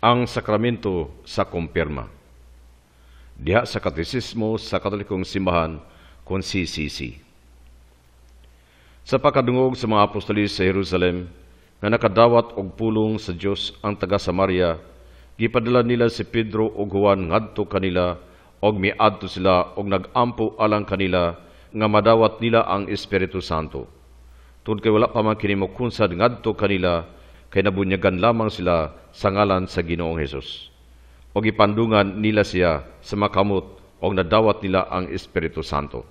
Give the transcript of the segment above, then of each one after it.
Ang sakramento sa kumpirma. Diha sa Katesismo sa Katolikong Simbahan kung CCC. Sa pagkadungog sa mga apostolis sa Jerusalem, nga nakadawat og pulong sa Dios ang taga Samaria, gipadala nila si Pedro ug Juan ngadto kanila og miadto sila og nagampo alang kanila nga madawat nila ang Espiritu Santo. Tungod kay wala pa man kini mokunsad ngadto kanila, kay nabunyagan lamang sila sa ngalan sa Ginoong Hesus. O gipandungan nila siya sa makamot o nadawat nila ang Espiritu Santo.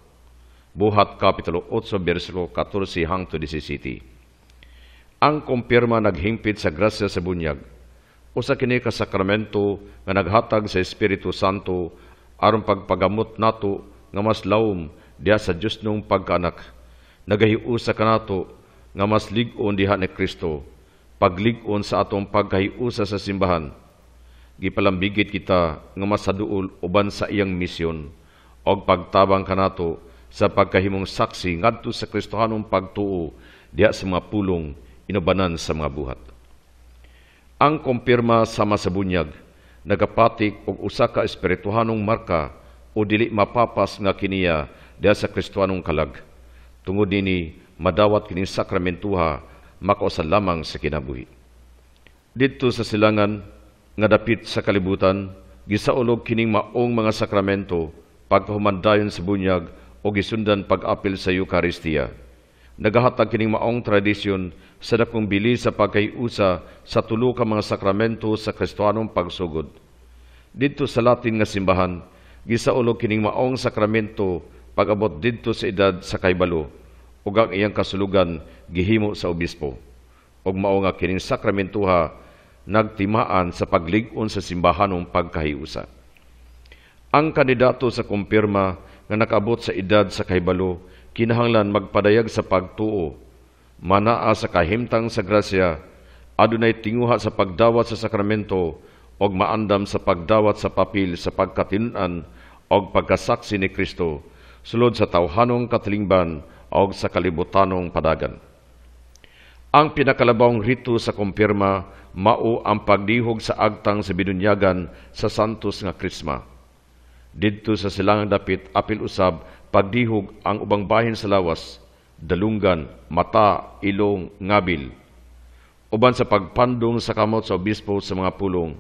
Buhat Kapitulo 8, versikulo 14 hangtod 17. Ang kumpirma naghimpit sa grasya sa bunyag, usa kini ka sakramento nga naghatag sa Espiritu Santo aron pagpagamot nato nga mas lawom diha sa Dios nung pagkaanak. Nagahiusa kanato nga mas lig-on diha ni Kristo, paglig-on sa atong pagkahiusa sa simbahan. Gipalambigit kita nga masaduol uban sa iyang misyon og pagtabang kanato sa pagkahimong saksi ngadto sa Kristohanong pagtuo diha sa mga pulong inubanan sa mga buhat. Ang kumpirma sama sa bunyag nagapatik og usa ka espirituhanong marka o dili mapapas nga kiniya diha sa Kristohanong kalag. Tungod nini madawat kining sakramentuha makausa lamang sa kinabuhi. Didto sa silangan nga dapit sa kalibutan, gisaulog kining maong mga sakramento pagkahumandayon sa bunyag o gisundan pag-apil sa Eucharistia. Nagahatag kining maong tradisyon sa dakong bili sa pagkayusa sa tulo ka mga sakramento sa Kristohanong pagsugod. Didto sa Latin nga simbahan, gisaulog kining maong sakramento pag-abot didto sa edad sa kaybalo ug ang iyang kasulugan gihimo sa obispo. Ug mao nga kining sakramentuha nagtimaan sa paglig-on sa simbahanong pagkahiusa. Ang kandidato sa kumpirma nga nakaabot sa edad sa kahibalo kinahanglan magpadayag sa pagtuo, manaa sa kahimtang sa grasya, adunay tinguha sa pagdawat sa sakramento og maandam sa pagdawat sa papel sa pagkatinunan og pagkasaksi ni Kristo sulod sa tawhanong katilingban og sa kalibutanong padagan. Ang pinakalabawang rito sa kumpirma mao ang pagdihog sa agtang sa binunyagan sa Santos nga Krisma. Didto sa silangang dapit apil usab pagdihog ang ubang bahin sa lawas, dalunggan, mata, ilong, ngabil. Uban sa pagpandong sa kamot sa obispo sa mga pulong.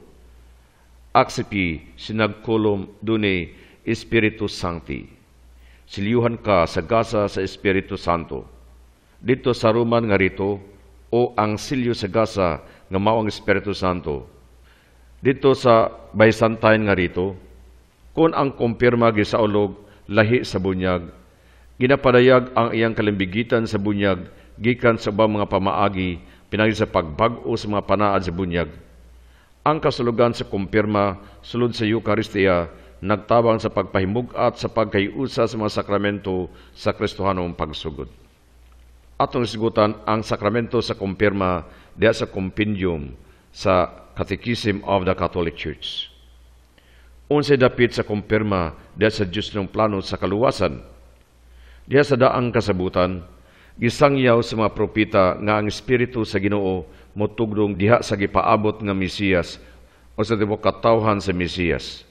Aksipi sinagkolom dune Espiritu Sancti. Silyuhan ka sa gasa sa Espiritu Santo. Dito sa Roman nga rito, o ang silyo sa gasa nga mao ang Espiritu Santo. Dito sa Byzantine nga rito, kung ang kumpirma gisaulog lahi sa bunyag, ginapadayag ang iyang kalimbigitan sa bunyag gikan sa ubang mga pamaagi pinagi sa pagbag-o sa mga panaad sa bunyag. Ang kasulugan sa kumpirma sulod sa Eucharistia nagtabang sa pagpahimug-at sa pagkayusa sa mga sakramento sa Kristohanong pagsugod. Atong isgutan ang sakramento sa kumpirma diha sa compendium sa Catechism of the Catholic Church. Unsay dapit sa kumpirma diha sa Dios ng plano sa kaluwasan. Diha sa daang kasabutan, gisangyaw sa mga propeta nga ang Espiritu sa Ginoo motugdong diha sa gipaabot nga Mesiyas o sa tibok katawhan sa Mesiyas.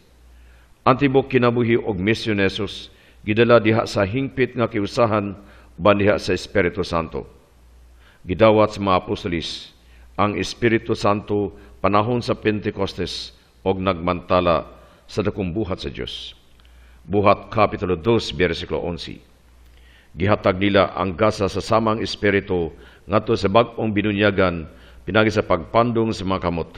Ang tibok kinabuhi og misyon ni Jesus gidala diha sa hingpit nga kiusahan bandiha sa Espiritu Santo. Gidawat sa mga apostolis ang Espiritu Santo panahon sa Pentecostes og nagmantala sa dakong buhat sa Dios. Buhat Kapitulo 2, versikulo 11. Gihatag nila ang gasa sa samang Espiritu ngadto sa bag-ong binunyagan pinagi sa pagpandong sa mga kamot.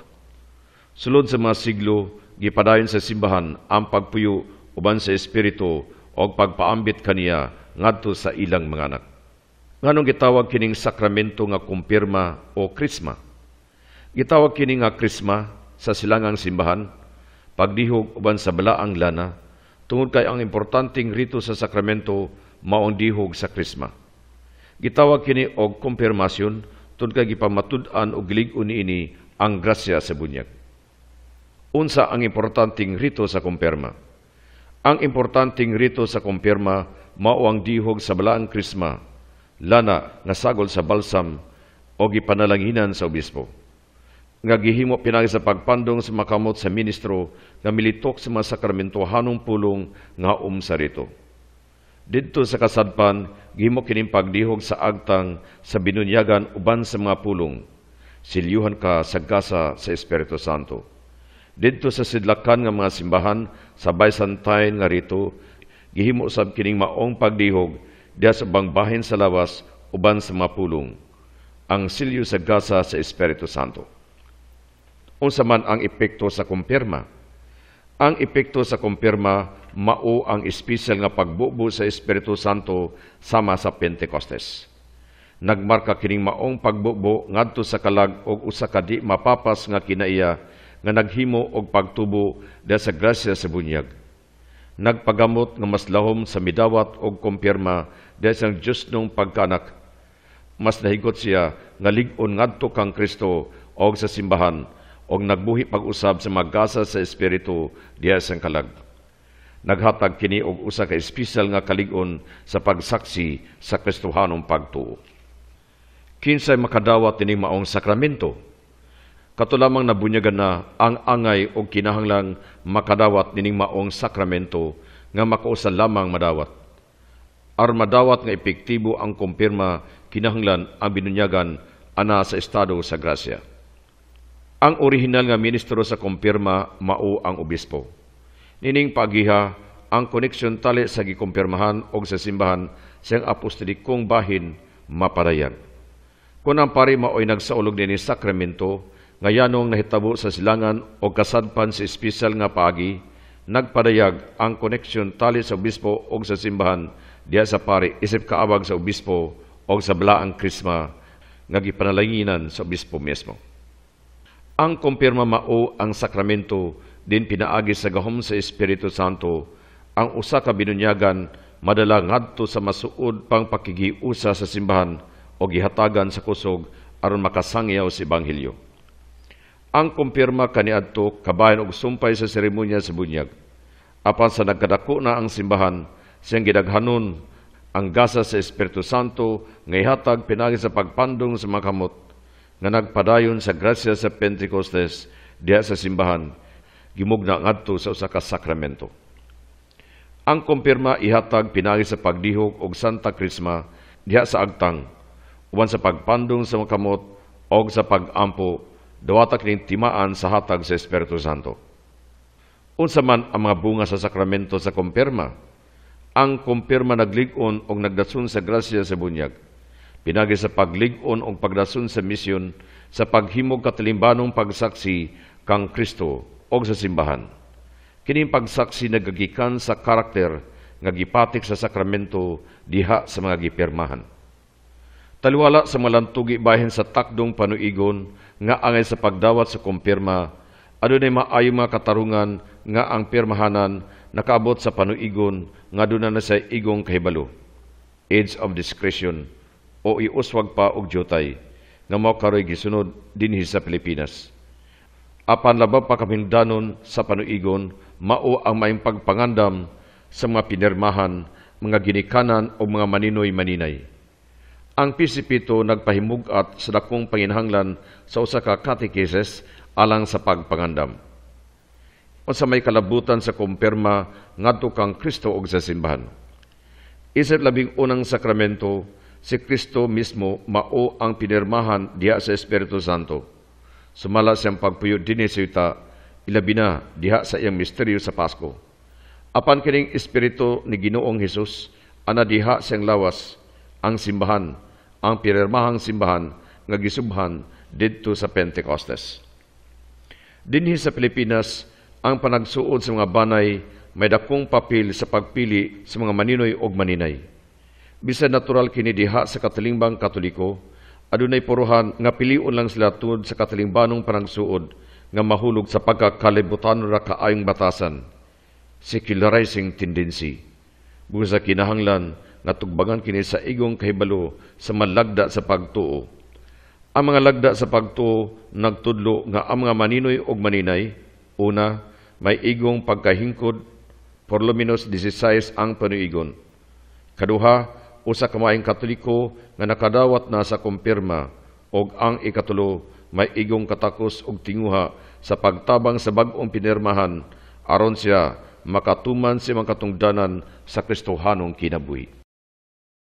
Sulod sa mga siglo, gipadayon sa simbahan ang pagpuyo uban sa Espiritu og pagpaambit kaniya ngadto sa ilang mga anak. Nganong gitawag kining sakramento nga kumpirma o krisma? Gitawag kini nga krisma sa silangang simbahan, pagdihog uban sa balaang lana, tungod kay ang importanteng rito sa sakramento maong dihog sa krisma. Gitawag kini og kumpirmasyon tungod kay gipamatud-an og gilig-on niini ang grasya sa bunyag. Unsa ang importanteng rito sa kumpirma? Ang importanteng rito sa kumpirma mao ang dihog sa balaang krisma, lana nga sagol sa balsam o gipanalanginan sa obispo. nga gihimo pinagi sa pagpandong sa makamot sa ministro nga militok sa mga sakramentohanong pulong nga sa rito. Didto sa kasadpan, gihimo kining pagdihog sa agtang sa binunyagan uban sa mga pulong. Silyuhan ka sa gasa sa Espiritu Santo. Didto sa sidlakan nga mga simbahan sa Byzantine nga rito, gihimo sab kining maong pagdihog diya sa bangbahin sa lawas uban sa mga pulong. Ang silyo sa gasa sa Espiritu Santo. Unsa man ang epekto sa kumpirma? Ang epekto sa kumpirma mao ang espesyal nga pagbubo sa Espiritu Santo sama sa Pentecostes. Nagmarka kining maong pagbubo ngadto sa kalag og usa ka di mapapas nga kinaiya nga naghimo og pagtubo dahil sa grasya sa bunyag. Nagpagamot nga mas lahom sa midawat og kumpirma dahil sa Diyos nung pagkanak. Mas nahigot siya nga lig-on ngadto kang Kristo og sa simbahan og nagbuhi pag-usab sa magasa sa Espiritu diya sa kalag. Naghatag kini og usa ka espesyal nga kalig-on sa pagsaksi sa Kristohanong pagtuo. Kinsay makadawat ining maong sakramento? Kato lamang nabunyagan na ang angay og kinahanglang makadawat nining maong sakramento nga makausa lamang madawat. Aron madawat nga epektibo ang kumpirma, kinahanglan ang binunyagan ana sa estado sa grasya. Ang orihinal nga ministro sa kumpirma mao ang obispo. Nining pagiha ang koneksyon tali sa gikumpirmahan o sa simbahan siyang apostolikong bahin mapadayan. Kung ang pari mao'y nagsaulog din ni sakramento, ngayanong nahitabo sa silangan o kasadpan sa espesyal nga paagi, nagpadayag ang koneksyon tali sa obispo o sa simbahan diya sa pari isip kaabag sa obispo o sa balaang krisma nga gipanalanginan sa obispo mismo. Ang kumpirma mao ang sakramento din pinaagi sa gahom sa Espiritu Santo, ang usa ka binunyagan madala ngadto sa masuod pang pakigiusa sa simbahan o gihatagan sa kusog aron makasangyaw sa ebanghelyo. Ang kumpirma kaniadto kabahin og sumpay sa seremonya sa bunyag. Apan sa nagkadako na ang simbahan, siyang gidaghanon ang gasa sa Espiritu Santo nga ihatag pinagi sa pagpandong sa makamot nga nagpadayon sa grasya sa Pentecostes diya sa simbahan, gimugna ngadto sa usa ka sakramento. Ang kumpirma ihatag pinagi sa pagdihog og Santa Krisma diya sa agtang, uban sa pagpandong sa makamot og sa pag-ampo, dawata kining timaan sa hatag sa Espiritu Santo. Unsa man ang mga bunga sa sakramento sa kumpirma? Ang kumpirma naglig-on og nagdason sa grasya sa bunyag. Pinagi sa paglig-on o pagdason sa misyon sa paghimog katalimbanong pagsaksi kang Kristo o sa simbahan. Kining pagsaksi nagagikan sa karakter nga gipatik sa sakramento diha sa mga gipirmahan. Taliwala sa malantugi bahin sa takdong panuigon nga angay sa pagdawat sa kumpirma, adunay maayo mga katarungan nga ang pirmahanan nakaabot sa panuigon nga aduna na sa igong kahibalo. Age of discretion o iuswag pa og jotay nga mao karoy gisunod dinhi sa Pilipinas. Apan labab pa kamingdanon sa panuigon, mao ang maayong pagpangandam sa mga pinirmahan, mga ginikanan o mga maninoy-maninay. Ang pisipito nagpahimugat sa dakong panginahanglan sa usa ka catechesis alang sa pagpangandam. O sa may kalabutan sa kumpirma ngadto kang Kristo og sa simbahan. Isip labing unang sakramento, si Kristo mismo mao ang pinirmahan diha sa Espiritu Santo. Sumala siyang pagpuyo dinhi sa yuta, ilabi na diha sa iyang misteryo sa Pasko. Apan kining Espiritu ni Ginoong Hesus, ana diha siyang lawas, ang simbahan, ang pinirmahang simbahan nga gisubhan didto sa Pentecostes. Dinhi sa Pilipinas, ang panagsuod sa mga banay may dakong papel sa pagpili sa mga maninoy og maninay. Bisan natural kini diha sa katalimbang Katoliko, adunay puruhan nga piliun lang sila tungod sa katalingbanong panagsuod nga mahulog sa pagkakalibutan ra kaayong batasan, secularizing tendency. Busa sa kinahanglan nga tugbangan kini sa igong kahibalo sa malagda sa pagtuo. Ang mga lagda sa pagtuo nagtudlo nga ang mga maninoy og maninay, una, may igong pagkahingkod, por lo menos 16 ang panuigon. Kaduha, usa ka maayong Katoliko nga nakadawat na sa kumpirma og ang ikatulo may igong katakos ug tinguha sa pagtabang sa bag-ong pinirmahan aron siya makatuman sa mga katungdanan sa Kristohanong kinabuhi.